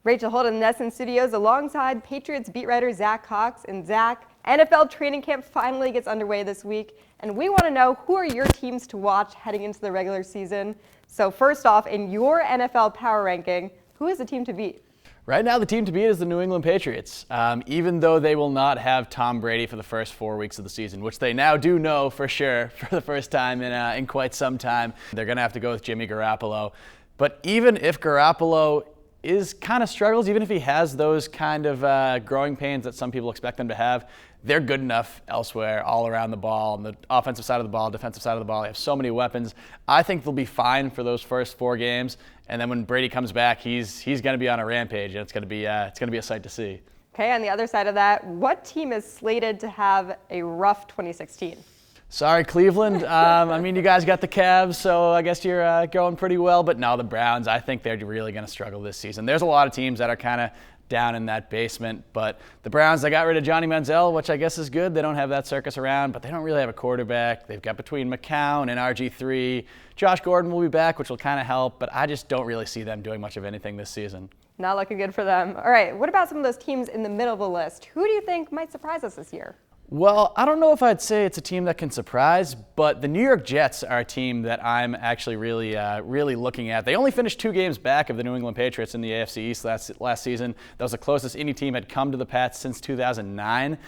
Rachel Holden in the Nesson Studios alongside Patriots beat writer Zach Cox. And Zach, NFL training camp finally gets underway this week, and we want to know, who are your teams to watch heading into the regular season? So first off, in your NFL power ranking, who is the team to beat? Right now, the team to beat is the New England Patriots, even though they will not have Tom Brady for the first 4 weeks of the season, which they now do know for sure for the first time in quite some time. They're going to have to go with Jimmy Garoppolo. But even if Garoppolo is kind of struggles, even if he has those kind of growing pains that some people expect him to have, they're good enough elsewhere, all around the ball, on the offensive side of the ball, defensive side of the ball. They have so many weapons. I think they'll be fine for those first 4 games. And then when Brady comes back, he's going to be on a rampage, and it's going to be a sight to see. Okay, on the other side of that, what team is slated to have a rough 2016? Sorry, Cleveland. I mean, you guys got the Cavs, so I guess you're going pretty well. But no, the Browns, I think they're really going to struggle this season. There's a lot of teams that are kind of down in that basement. But the Browns, they got rid of Johnny Manziel, which I guess is good. They don't have that circus around, but they don't really have a quarterback. They've got between McCown and RG3. Josh Gordon will be back, which will kind of help, but I just don't really see them doing much of anything this season. Not looking good for them. All right, what about some of those teams in the middle of the list? Who do you think might surprise us this year? Well, I don't know if I'd say it's a team that can surprise, but the New York Jets are a team that I'm actually really looking at. They only finished 2 games back of the New England Patriots in the AFC East last season. That was the closest any team had come to the Pats since 2009.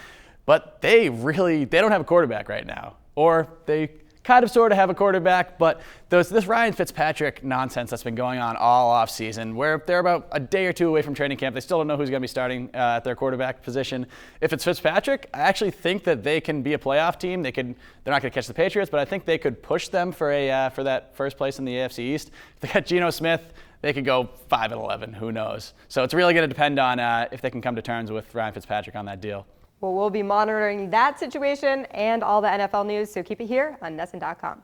But they don't have a quarterback right now. Or they kind of sort of have a quarterback, but this Ryan Fitzpatrick nonsense that's been going on all offseason, where they're about a day or 2 away from training camp. They still don't know who's going to be starting at their quarterback position. If it's Fitzpatrick, I actually think that they can be a playoff team. They're not going to catch the Patriots, but I think they could push them for that first place in the AFC East. If they got Geno Smith, they could go 5-11. Who knows? So it's really going to depend on if they can come to terms with Ryan Fitzpatrick on that deal. Well, we'll be monitoring that situation and all the NFL news, so keep it here on Nesson.com.